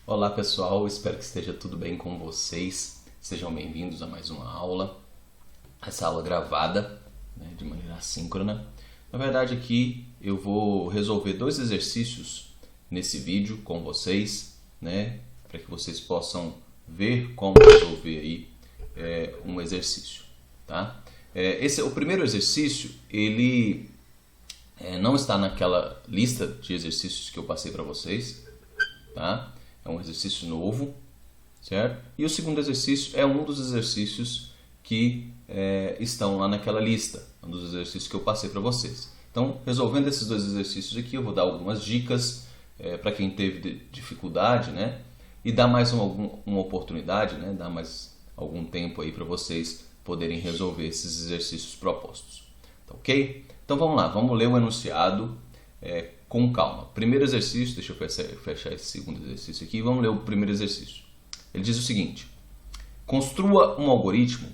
Olá pessoal, espero que esteja tudo bem com vocês. Sejam bem-vindos a mais uma aula. Essa aula gravada, de maneira assíncrona. Na verdade aqui eu vou resolver 2 exercícios nesse vídeo com vocês, para que vocês possam ver como resolver aí um exercício. Tá? O primeiro exercício, ele não está naquela lista de exercícios que eu passei para vocês, tá? É um exercício novo, certo? E o segundo exercício é um dos exercícios que estão lá naquela lista, um dos exercícios que eu passei para vocês. Então, resolvendo esses 2 exercícios aqui, eu vou dar algumas dicas para quem teve dificuldade, e dar mais uma oportunidade, dar mais algum tempo aí para vocês poderem resolver esses exercícios propostos. Tá, ok? Então vamos lá, vamos ler o enunciado com calma. Primeiro exercício, deixa eu fechar esse segundo exercício aqui, vamos ler o primeiro exercício. Ele diz o seguinte: construa um algoritmo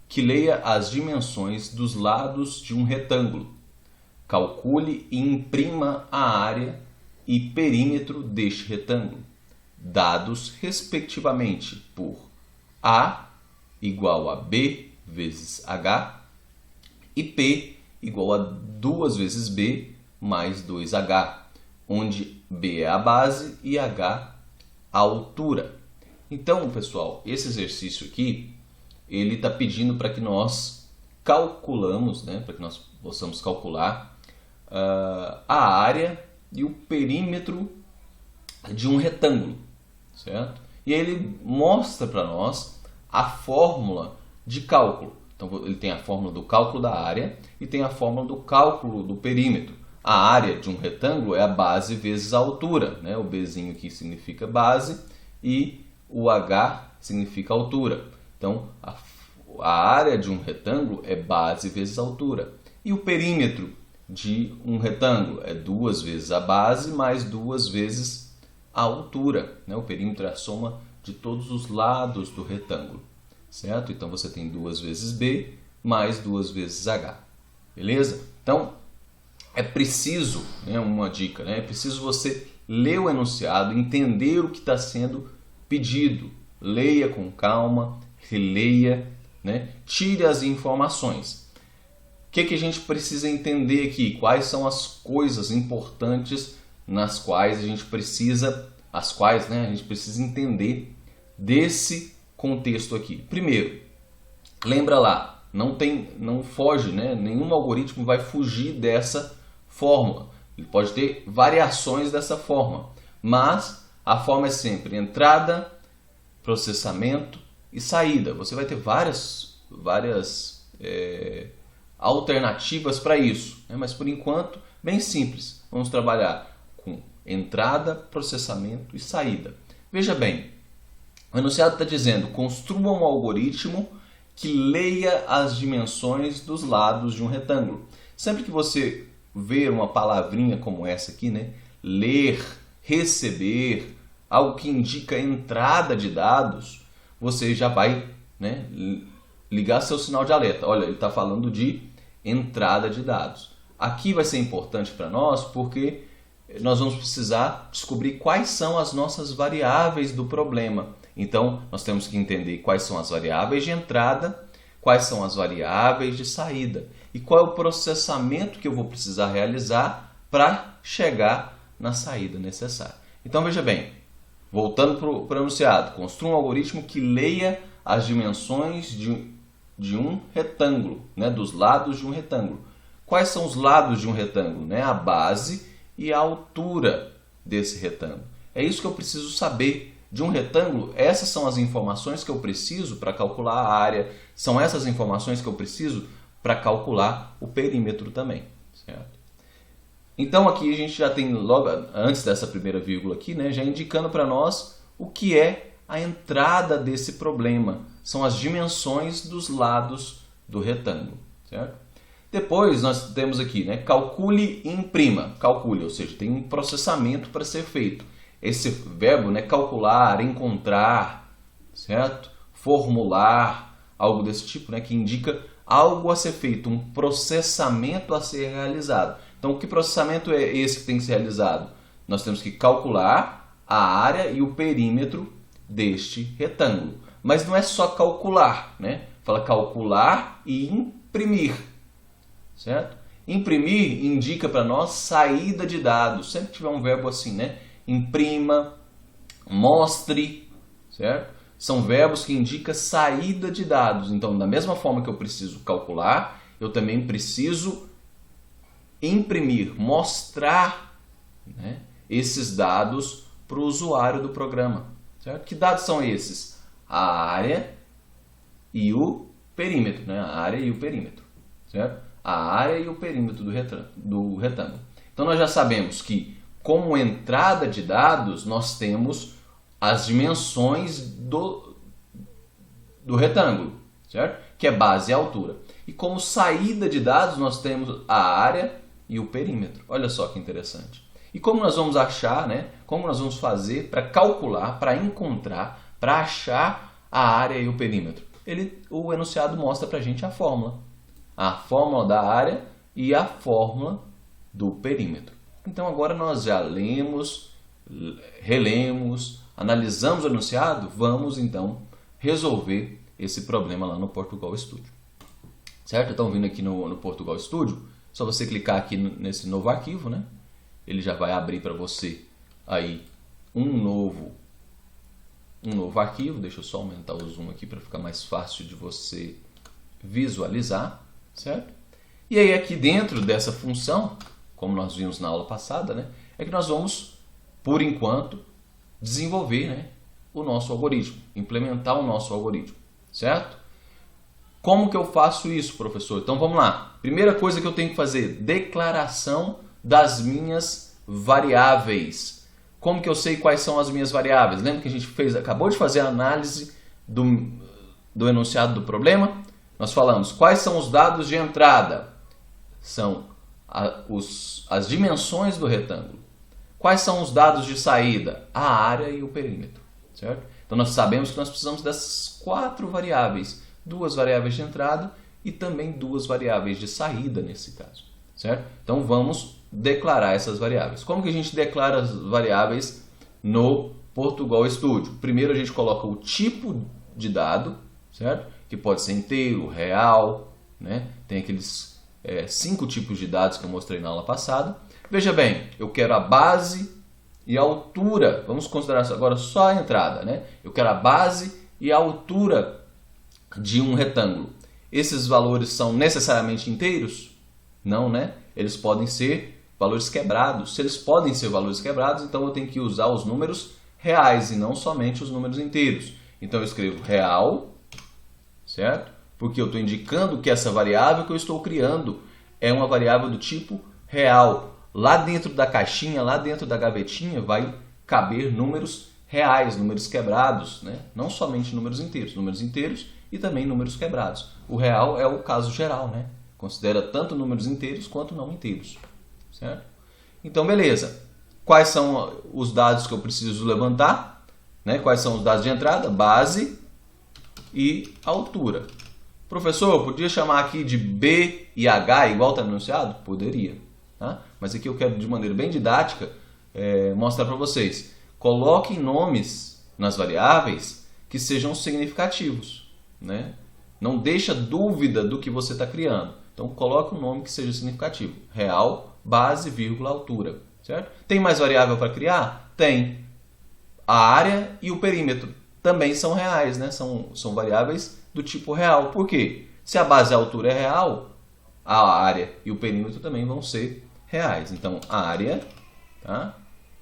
que leia as dimensões dos lados de um retângulo. Calcule e imprima a área e perímetro deste retângulo, dados respectivamente por A igual a B vezes H e P igual a 2 vezes B mais 2H, onde B é a base e H a altura. Então, pessoal, esse exercício aqui, ele está pedindo para que nós calculamos, para que nós possamos calcular a área e o perímetro de um retângulo, certo? E ele mostra para nós a fórmula de cálculo. Então, ele tem a fórmula do cálculo da área e tem a fórmula do cálculo do perímetro. A área de um retângulo é a base vezes a altura, o Bzinho aqui significa base e o H significa altura. Então, a área de um retângulo é base vezes a altura. E o perímetro de um retângulo é 2 vezes a base mais 2 vezes a altura. O perímetro é a soma de todos os lados do retângulo, certo? Então, você tem 2 vezes B mais 2 vezes H. Beleza? Então, é preciso, uma dica, é preciso você ler o enunciado, entender o que está sendo pedido. Leia com calma, releia, tire as informações. O que a gente precisa entender aqui? Quais são as coisas importantes nas quais a gente precisa, a gente precisa entender desse contexto aqui? Primeiro, lembra lá, não foge, nenhum algoritmo vai fugir dessa fórmula. Ele pode ter variações dessa forma, mas a forma é sempre entrada, processamento e saída. Você vai ter várias alternativas para isso, mas por enquanto bem simples. Vamos trabalhar com entrada, processamento e saída. Veja bem, o enunciado está dizendo: construa um algoritmo que leia as dimensões dos lados de um retângulo. Sempre que você ver uma palavrinha como essa aqui, ler, receber, algo que indica entrada de dados, você já vai ligar seu sinal de alerta. Olha, ele está falando de entrada de dados. Aqui vai ser importante para nós porque nós vamos precisar descobrir quais são as nossas variáveis do problema. Então, nós temos que entender quais são as variáveis de entrada, quais são as variáveis de saída e qual é o processamento que eu vou precisar realizar para chegar na saída necessária. Então, veja bem, voltando para o enunciado: construa um algoritmo que leia as dimensões de um retângulo, dos lados de um retângulo. Quais são os lados de um retângulo? A base e a altura desse retângulo. É isso que eu preciso saber de um retângulo. Essas são as informações que eu preciso para calcular a área. São essas informações que eu preciso para calcular o perímetro também, certo? Então aqui a gente já tem, logo antes dessa primeira vírgula aqui, já indicando para nós o que é a entrada desse problema. São as dimensões dos lados do retângulo, certo? Depois nós temos aqui, calcule e imprima. Calcule, ou seja, tem um processamento para ser feito. Esse verbo, calcular, encontrar, certo? Formular, algo desse tipo, que indica algo a ser feito, um processamento a ser realizado. Então, que processamento é esse que tem que ser realizado? Nós temos que calcular a área e o perímetro deste retângulo. Mas não é só calcular, né? Fala calcular e imprimir, certo? Imprimir indica para nós saída de dados. Sempre que tiver um verbo assim, né? Imprima, mostre, certo? São verbos que indicam saída de dados. Então, da mesma forma que eu preciso calcular, eu também preciso imprimir, mostrar, né, esses dados para o usuário do programa. Certo? Que dados são esses? A área e o perímetro. Né? A área e o perímetro. Certo? A área e o perímetro do retângulo. Então, nós já sabemos que, como entrada de dados, nós temos as dimensões do retângulo, certo? Que é base e altura. E como saída de dados, nós temos a área e o perímetro. Olha só que interessante. E como nós vamos achar, né? Como nós vamos fazer para calcular, para encontrar, para achar a área e o perímetro? O enunciado mostra para a gente a fórmula. A fórmula da área e a fórmula do perímetro. Então agora nós já lemos, relemos, analisamos o enunciado, vamos então resolver esse problema lá no Portugal Studio. Certo? Então vindo aqui no Portugal Studio, só você clicar aqui nesse novo arquivo, né? Ele já vai abrir para você aí um novo arquivo. Deixa eu só aumentar o zoom aqui para ficar mais fácil de você visualizar, certo? E aí aqui dentro dessa função, como nós vimos na aula passada, né, é que nós vamos, por enquanto, desenvolver, né, o nosso algoritmo, implementar o nosso algoritmo, certo? Como que eu faço isso, professor? Então vamos lá. Primeira coisa que eu tenho que fazer, declaração das minhas variáveis. Como que eu sei quais são as minhas variáveis? Lembra que a gente acabou de fazer a análise do enunciado do problema? Nós falamos quais são os dados de entrada. São as dimensões do retângulo. Quais são os dados de saída? A área e o perímetro, certo? Então nós sabemos que nós precisamos dessas 4 variáveis. 2 variáveis de entrada e também 2 variáveis de saída nesse caso, certo? Então vamos declarar essas variáveis. Como que a gente declara as variáveis no Portugal Studio? Primeiro a gente coloca o tipo de dado, certo? Que pode ser inteiro, real, né? Tem aqueles 5 tipos de dados que eu mostrei na aula passada. Veja bem, eu quero a base e a altura. Vamos considerar agora só a entrada, né? Eu quero a base e a altura de um retângulo. Esses valores são necessariamente inteiros? Não, né? Eles podem ser valores quebrados. Se eles podem ser valores quebrados, então eu tenho que usar os números reais e não somente os números inteiros. Então eu escrevo real, certo? Porque eu estou indicando que essa variável que eu estou criando é uma variável do tipo real. Lá dentro da caixinha, lá dentro da gavetinha, vai caber números reais, números quebrados, né? Não somente números inteiros e também números quebrados. O real é o caso geral, né? Considera tanto números inteiros quanto não inteiros, certo? Então, beleza. Quais são os dados que eu preciso levantar? Né? Quais são os dados de entrada? Base e altura. Professor, eu podia chamar aqui de B e H igual está no enunciado? Poderia. Tá? Mas aqui eu quero, de maneira bem didática, mostrar para vocês. Coloquem nomes nas variáveis que sejam significativos, né? Não deixa dúvida do que você está criando. Então, coloque um nome que seja significativo. Real, base, vírgula, altura. Certo? Tem mais variável para criar? Tem. A área e o perímetro também são reais, né? São variáveis do tipo real. Por quê? Se a base e a altura é real, a área e o perímetro também vão ser reais. Então, área, tá?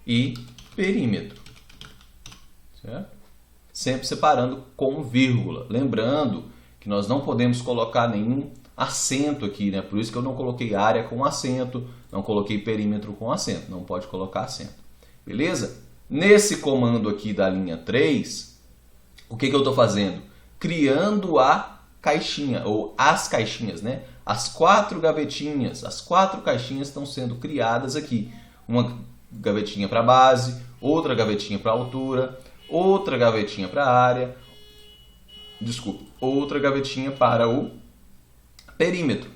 E perímetro. Certo? Sempre separando com vírgula. Lembrando que nós não podemos colocar nenhum acento aqui, né? Por isso que eu não coloquei área com acento, não coloquei perímetro com acento. Não pode colocar acento. Beleza? Nesse comando aqui da linha 3, o que eu estou fazendo? Criando a caixinha, ou as caixinhas, né? As 4 gavetinhas, as 4 caixinhas estão sendo criadas aqui. Uma gavetinha para base, outra gavetinha para altura, outra gavetinha para a área, outra gavetinha para o perímetro,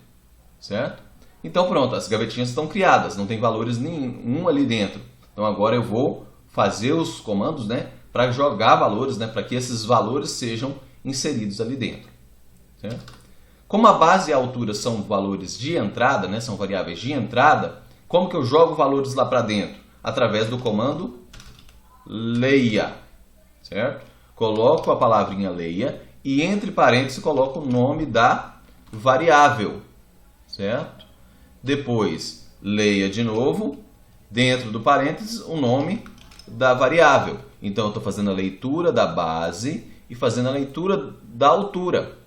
certo? Então pronto, as gavetinhas estão criadas, não tem valores nenhum ali dentro. Então agora eu vou fazer os comandos, né, para jogar valores, né, para que esses valores sejam inseridos ali dentro. Certo? Como a base e a altura são valores de entrada, né, são variáveis de entrada, como que eu jogo valores lá para dentro? Através do comando leia. Certo? Coloco a palavrinha leia e entre parênteses coloco o nome da variável. Certo? Depois leia de novo, dentro do parênteses, o nome da variável. Então eu estou fazendo a leitura da base e fazendo a leitura da altura.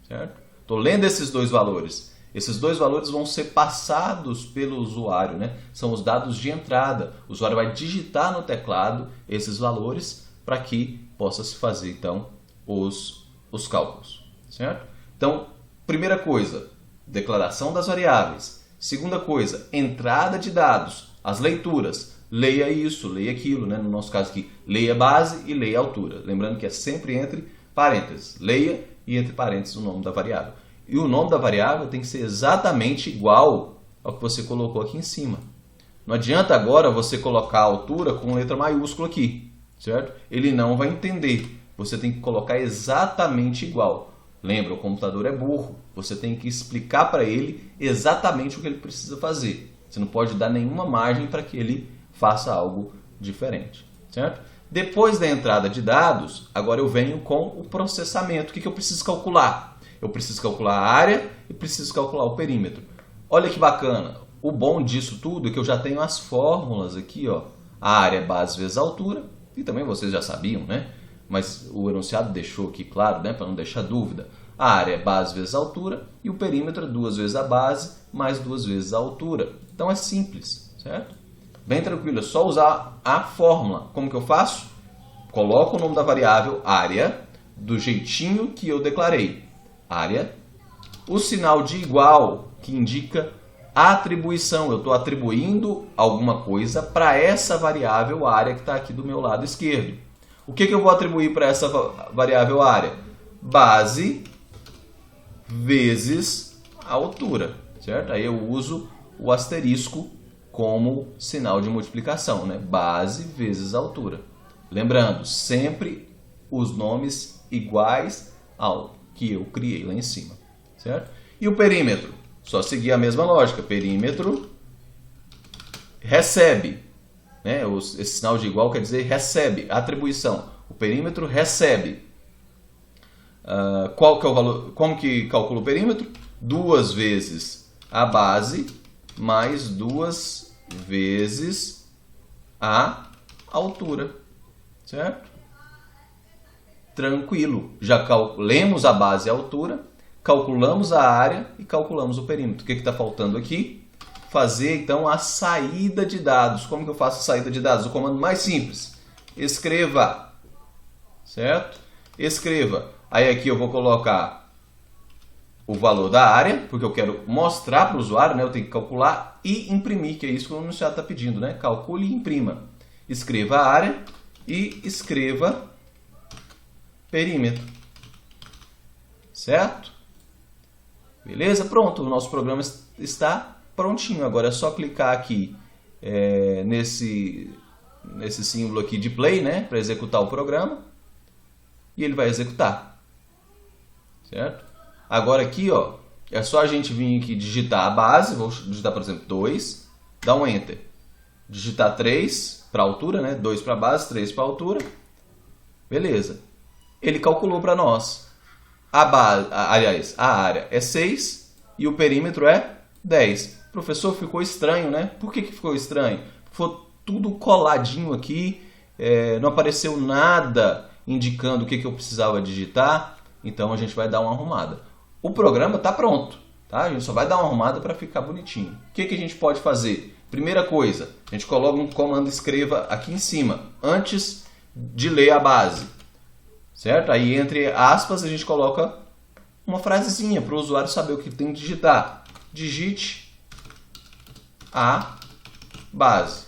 Certo? Estou lendo esses dois valores. Esses dois valores vão ser passados pelo usuário, né? São os dados de entrada. O usuário vai digitar no teclado esses valores para que possa se fazer então os cálculos. Certo? Então, primeira coisa, declaração das variáveis. Segunda coisa, entrada de dados, as leituras. Leia isso, leia aquilo, né? No nosso caso aqui, leia base e leia altura. Lembrando que é sempre entre parênteses. Leia e entre parênteses o nome da variável. E o nome da variável tem que ser exatamente igual ao que você colocou aqui em cima. Não adianta agora você colocar a altura com letra maiúscula aqui, certo? Ele não vai entender. Você tem que colocar exatamente igual. Lembra, o computador é burro. Você tem que explicar para ele exatamente o que ele precisa fazer. Você não pode dar nenhuma margem para que ele faça algo diferente, certo? Depois da entrada de dados, agora eu venho com o processamento. O que eu preciso calcular? Eu preciso calcular a área e preciso calcular o perímetro. Olha que bacana. O bom disso tudo é que eu já tenho as fórmulas aqui, ó. A área é base vezes altura, e também vocês já sabiam, né? Mas o enunciado deixou aqui claro, né? Para não deixar dúvida. A área é base vezes altura e o perímetro é 2 vezes a base mais 2 vezes a altura. Então é simples, certo? Bem tranquilo, é só usar a fórmula. Como que eu faço? Coloco o nome da variável área do jeitinho que eu declarei. Área. O sinal de igual que indica a atribuição. Eu estou atribuindo alguma coisa para essa variável área que está aqui do meu lado esquerdo. O que eu vou atribuir para essa variável área? Base vezes a altura. Certo? Aí eu uso o asterisco como sinal de multiplicação, né? Base vezes altura. Lembrando, sempre os nomes iguais ao que eu criei lá em cima, certo? E o perímetro? Só seguir a mesma lógica. Perímetro recebe, né? Esse sinal de igual quer dizer recebe, atribuição. O perímetro recebe. Qual que é o valor? Como que calcula o perímetro? 2 vezes a base mais 2 vezes a altura, certo? Tranquilo. Já calculamos a base e a altura, calculamos a área e calculamos o perímetro. O que está faltando aqui? Fazer então a saída de dados. Como que eu faço a saída de dados? O comando mais simples. Escreva, certo? Escreva. Aí aqui eu vou colocar o valor da área, porque eu quero mostrar para o usuário, né? Eu tenho que calcular e imprimir, que é isso que o enunciado está pedindo, né? Calcule e imprima. Escreva a área e escreva perímetro. Certo? Beleza? Pronto, o nosso programa está prontinho. Agora é só clicar aqui nesse símbolo aqui de play, né? Para executar o programa. E ele vai executar. Certo? Agora aqui, ó, é só a gente vir aqui digitar a base. Vou digitar, por exemplo, 2. Dá um Enter. Digitar 3 para a altura, né? 2 para a base, 3 para a altura. Beleza. Ele calculou para nós. A área é 6 e o perímetro é 10. Professor, ficou estranho, né? Por que ficou estranho? Ficou tudo coladinho aqui, não apareceu nada indicando o que eu precisava digitar, então a gente vai dar uma arrumada. O programa está pronto, tá? A gente só vai dar uma arrumada para ficar bonitinho. O que a gente pode fazer? Primeira coisa, a gente coloca um comando escreva aqui em cima, antes de ler a base. Certo? Aí entre aspas a gente coloca uma frasezinha para o usuário saber o que tem que digitar. Digite a base.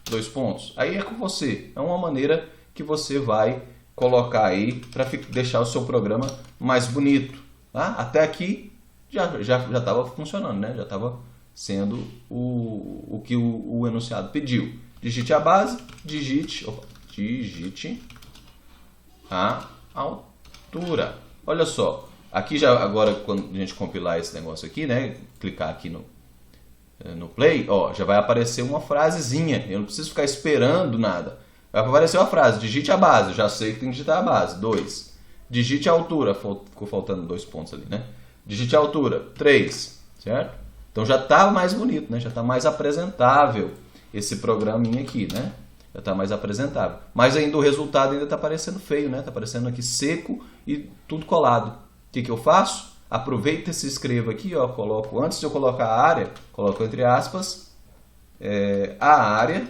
2 pontos. Aí é com você. É uma maneira que você vai colocar aí para deixar o seu programa mais bonito. Tá? Até aqui já estava funcionando, né? Já estava sendo o que o enunciado pediu. digite a base, digite a altura. Olha só, aqui já agora quando a gente compilar esse negócio aqui, né, clicar aqui no play, ó, já vai aparecer uma frasezinha. Eu não preciso ficar esperando nada. Vai aparecer uma frase, digite a base, já sei que tem que digitar a base. 2. Digite a altura, ficou faltando 2 pontos ali, né? Digite a altura, 3, certo? Então já está mais bonito, né? Já está mais apresentável esse programinha aqui, né? Já está mais apresentável. Mas ainda o resultado ainda está parecendo feio, né? Está parecendo aqui seco e tudo colado. O que eu faço? Aproveita esse escrevo aqui, ó, coloco, antes de eu colocar a área, coloco entre aspas, a área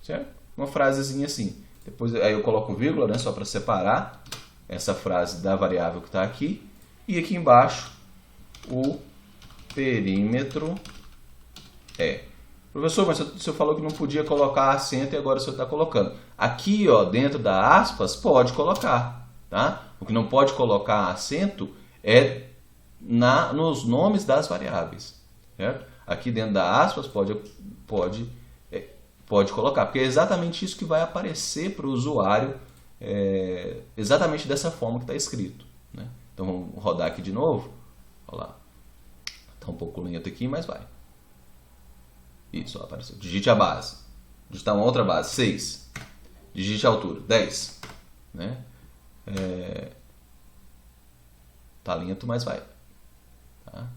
certo? Uma frasezinha assim. Depois aí eu coloco vírgula, né, só para separar essa frase da variável que está aqui. E aqui embaixo, o perímetro Professor, mas o senhor falou que não podia colocar acento e agora o senhor está colocando. Aqui, ó, dentro da aspas, pode colocar, tá? O que não pode colocar acento é nos nomes das variáveis, certo? Aqui dentro da aspas pode colocar, porque é exatamente isso que vai aparecer para o usuário, exatamente dessa forma que está escrito, né? Então vamos rodar aqui de novo. Olha lá. Está um pouco lento aqui, mas vai. Isso, ó, apareceu. Digite a base. Digitar uma outra base, 6. Digite a altura, 10. Né? Tá lento, mas vai. Tá?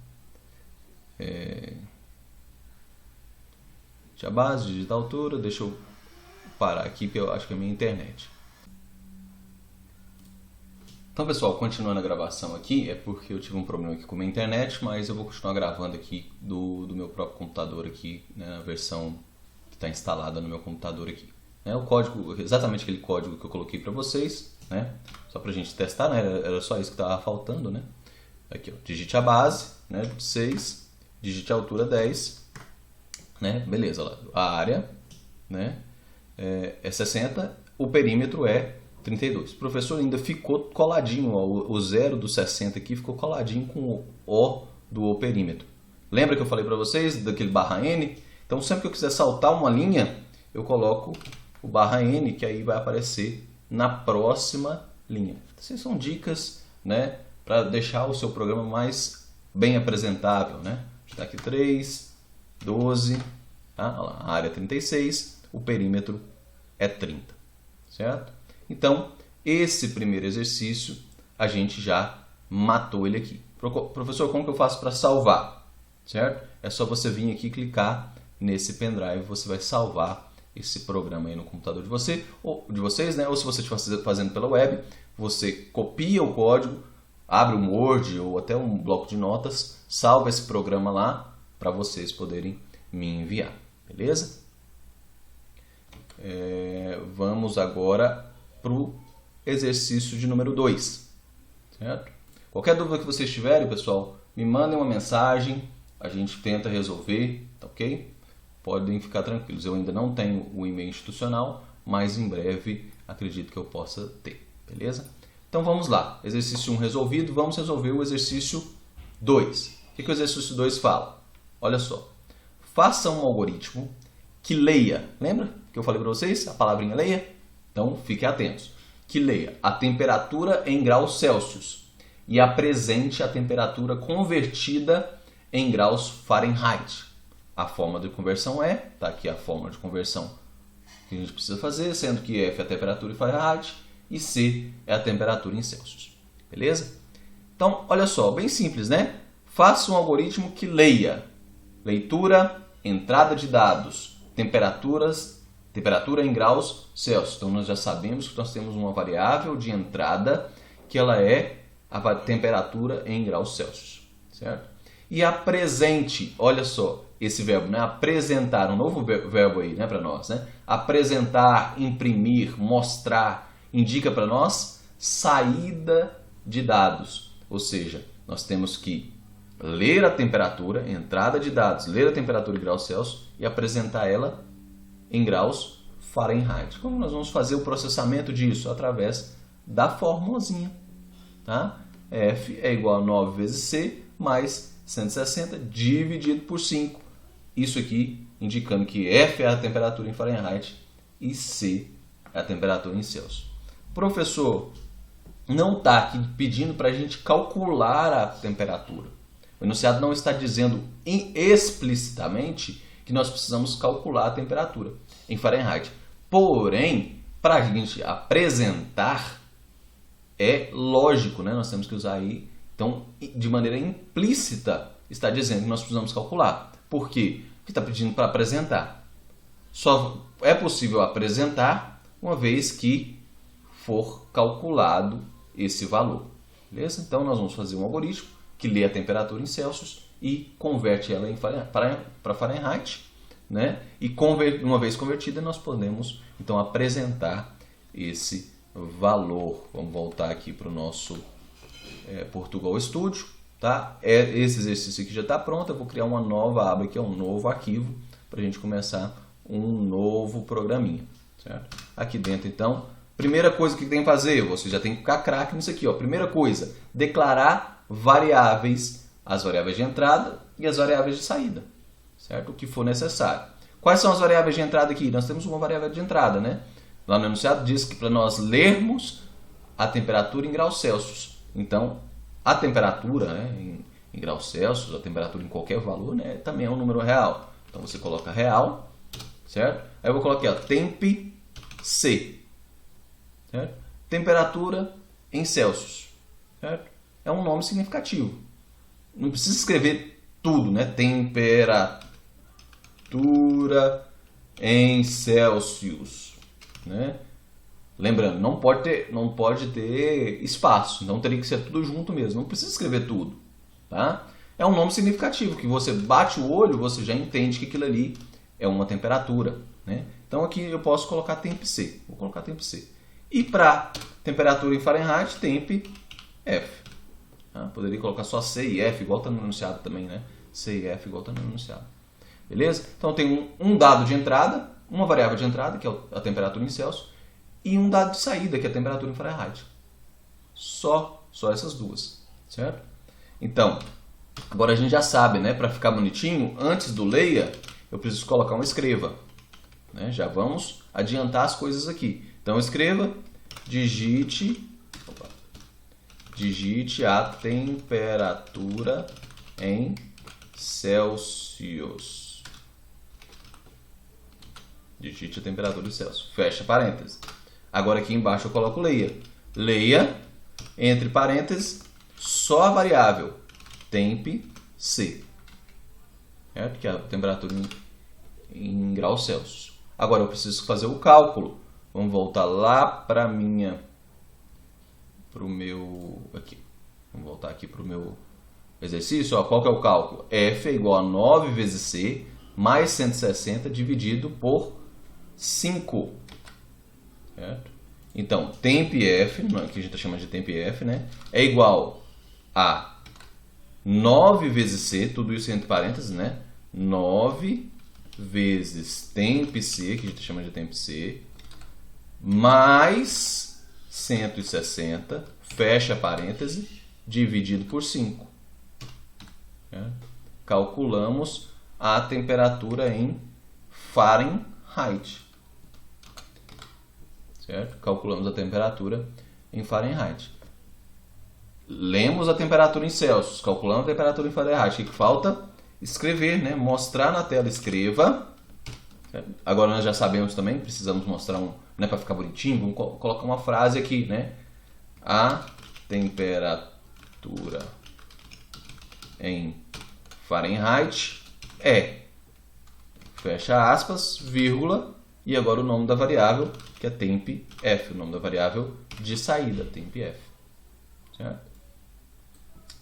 Digite a base, digita a altura. Deixa eu parar aqui, porque eu acho que é a minha internet. Então, pessoal, continuando a gravação aqui, é porque eu tive um problema aqui com a minha internet, mas eu vou continuar gravando aqui do meu próprio computador aqui, né, a versão que está instalada no meu computador aqui. O código, exatamente aquele código que eu coloquei para vocês, né, só para a gente testar, né, era só isso que estava faltando, né. Aqui, ó, digite a base, né, 6, digite a altura 10, né, beleza, lá, a área, né, é 60, o perímetro é 32. O professor ainda ficou coladinho, ó, o 0 do 60 aqui ficou coladinho com o O do perímetro. Lembra que eu falei para vocês daquele barra N? Então sempre que eu quiser saltar uma linha, eu coloco o barra N, que aí vai aparecer na próxima linha. Essas são dicas, né, para deixar o seu programa mais bem apresentável, né? Está aqui 3, 12, tá? Olha lá, a área é 36, o perímetro é 30, certo? Então, esse primeiro exercício, a gente já matou ele aqui. Professor, como que eu faço para salvar? Certo? É só você vir aqui e clicar nesse pendrive, você vai salvar esse programa aí no computador de vocês, né? Ou se você estiver fazendo pela web, você copia o código, abre um Word ou até um bloco de notas, salva esse programa lá para vocês poderem me enviar, beleza? Vamos agora para o exercício de número 2, certo? Qualquer dúvida que vocês tiverem, pessoal, me mandem uma mensagem, a gente tenta resolver, tá ok? Podem ficar tranquilos, eu ainda não tenho o e-mail institucional, mas em breve acredito que eu possa ter, beleza? Então vamos lá, exercício 1 resolvido, vamos resolver o exercício 2. O que o exercício 2 fala? Olha só, faça um algoritmo que leia, lembra que eu falei para vocês, a palavrinha leia? Então, fiquem atentos. Que leia a temperatura em graus Celsius e apresente a temperatura convertida em graus Fahrenheit. A forma de conversão tá aqui a forma de conversão que a gente precisa fazer, sendo que F é a temperatura em Fahrenheit e C é a temperatura em Celsius. Beleza? Então, olha só, bem simples, né? Faça um algoritmo que leia leitura, entrada de dados, temperatura em graus Celsius. Então, nós já sabemos que nós temos uma variável de entrada que ela é a temperatura em graus Celsius, certo? E apresente, olha só, esse verbo, né? Apresentar, um novo verbo aí, né, para nós, né? Apresentar, imprimir, mostrar, indica para nós saída de dados. Ou seja, nós temos que ler a temperatura, entrada de dados, ler a temperatura em graus Celsius e apresentar ela em graus Fahrenheit. Como nós vamos fazer o processamento disso? Através da formulazinha, tá? F é igual a 9 vezes C mais 160 dividido por 5. isso aqui indicando que F é a temperatura em Fahrenheit e C é a temperatura em Celsius. Professor, não está aqui pedindo para a gente calcular a temperatura. O enunciado não está dizendo explicitamente que nós precisamos calcular a temperatura em Fahrenheit. Porém, para a gente apresentar, é lógico, né? Nós temos que usar aí. Então, de maneira implícita, está dizendo que nós precisamos calcular. Por quê? Porque está pedindo para apresentar. Só é possível apresentar uma vez que for calculado esse valor. Beleza? Então, nós vamos fazer um algoritmo que lê a temperatura em Celsius e converte ela para Fahrenheit, né? E uma vez convertida, nós podemos então apresentar esse valor. Vamos voltar aqui para o nosso Portugal Studio, tá? Esse exercício aqui já está pronto. Eu vou criar uma nova aba aqui, um novo arquivo, para a gente começar um novo programinha, certo? Aqui dentro, então, primeira coisa que tem que fazer, você já tem que ficar craque nisso aqui, ó. Primeira coisa, declarar variáveis, as variáveis de entrada e as variáveis de saída, certo? O que for necessário. Quais são as variáveis de entrada aqui? Nós temos uma variável de entrada, né? Lá no enunciado diz que para nós lermos a temperatura em graus Celsius. Então, a temperatura, né, em graus Celsius, a temperatura em qualquer valor, né, também é um número real. Então você coloca real, certo? Aí eu vou colocar aqui, ó, temp C, certo? Temperatura em Celsius, certo? É um nome significativo. Não precisa escrever tudo, né? Temperatura em Celsius, né? Lembrando, não pode ter espaço, então teria que ser tudo junto mesmo. Não precisa escrever tudo, tá? É um nome significativo que você bate o olho, você já entende que aquilo ali é uma temperatura, né? Então aqui eu posso colocar temp C. Vou colocar temp C. E para temperatura em Fahrenheit, temp F. Tá? Poderia colocar só C e F, igual está no enunciado também, né? C e F igual está no enunciado. Beleza? Então tem um dado de entrada, uma variável de entrada, que é a temperatura em Celsius, e um dado de saída, que é a temperatura em Fahrenheit. Só essas duas, certo? Então, agora a gente já sabe, né? Para ficar bonitinho, antes do leia, eu preciso colocar um escreva. Né? Já vamos adiantar as coisas aqui. Então, escreva, digite a temperatura em Celsius. Digite a temperatura em Celsius. Fecha parênteses. Agora aqui embaixo eu coloco leia. Leia, entre parênteses, só a variável temp C. Certo? Que é a temperatura em graus Celsius. Agora eu preciso fazer o cálculo. Vamos voltar lá para Vamos voltar aqui para o meu exercício. Ó, qual que é o cálculo? F é igual a 9 vezes C mais 160 dividido por 5. Certo? Então, temp F, que a gente está chamando de temp F, né, é igual a 9 vezes C, tudo isso entre parênteses, né? 9 vezes temp C, que a gente chama de temp C, mais 160, fecha parêntese, dividido por 5. Certo? Calculamos a temperatura em Fahrenheit. Certo? Calculamos a temperatura em Fahrenheit. Lemos a temperatura em Celsius, calculamos a temperatura em Fahrenheit. O que falta? Escrever, né? Mostrar na tela, escreva. Certo? Agora nós já sabemos também, precisamos mostrar né, para ficar bonitinho, vamos colocar uma frase aqui, né? A temperatura em Fahrenheit é, fecha aspas, vírgula, e agora o nome da variável, que é temp F, o nome da variável de saída, temp F. Certo?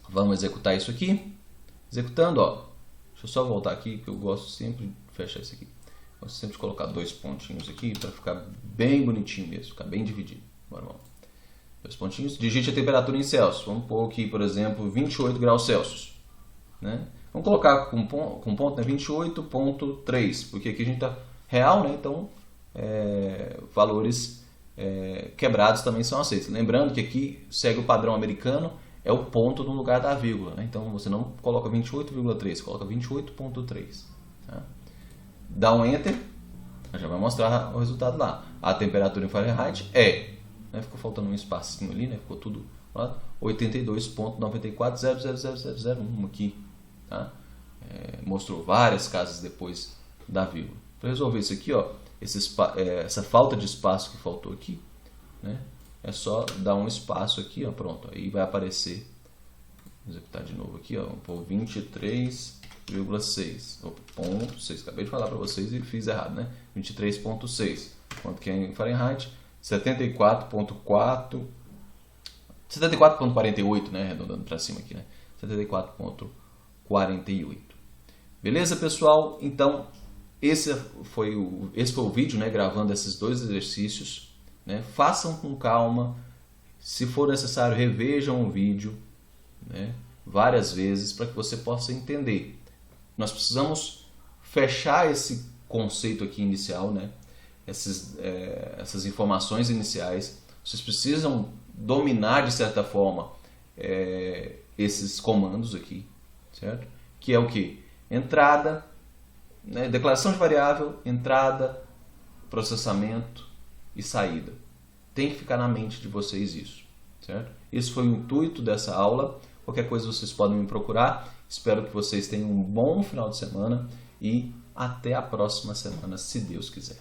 Vamos executar isso aqui. Executando, ó. Deixa eu só voltar aqui, que eu gosto sempre de fechar isso aqui. Gosto sempre de colocar 2 pontinhos aqui, para ficar bem bonitinho mesmo, ficar bem dividido. Agora vamos. 2 pontinhos. Digite a temperatura em Celsius. Vamos pôr aqui, por exemplo, 28 graus Celsius. Né? Vamos colocar com ponto, né, 28.3, porque aqui a gente está real, né? Então valores quebrados também são aceitos. Lembrando que aqui segue o padrão americano, é o ponto no lugar da vírgula, né? Então você não coloca 28,3, coloca 28.3. Tá? Dá um Enter, já vai mostrar o resultado lá. A temperatura em Fahrenheit né, ficou faltando um espacinho ali, né, ficou tudo 82,94000001 aqui. Tá? Mostrou várias casas depois da vírgula. Para resolver isso aqui, ó, essa falta de espaço que faltou aqui, né, é só dar um espaço aqui, ó, pronto, aí vai aparecer. Vou executar de novo aqui, ó, por 23,6. Ponto 6. Acabei de falar para vocês e fiz errado, né? 23,6. Quanto que é em Fahrenheit? 74,48, né? Arredondando para cima aqui, né? 74,48. Beleza, pessoal? Então, esse foi o vídeo, né? Gravando esses dois exercícios, né? Façam com calma. Se for necessário, revejam o vídeo, né, várias vezes para que você possa entender. Nós precisamos fechar esse conceito aqui inicial, né, essas informações iniciais. Vocês precisam dominar de certa forma esses comandos aqui, certo? Que é o que? Entrada, né, declaração de variável, entrada, processamento e saída. Tem que ficar na mente de vocês isso, certo? Esse foi o intuito dessa aula. Qualquer coisa vocês podem me procurar. Espero que vocês tenham um bom final de semana e até a próxima semana, se Deus quiser.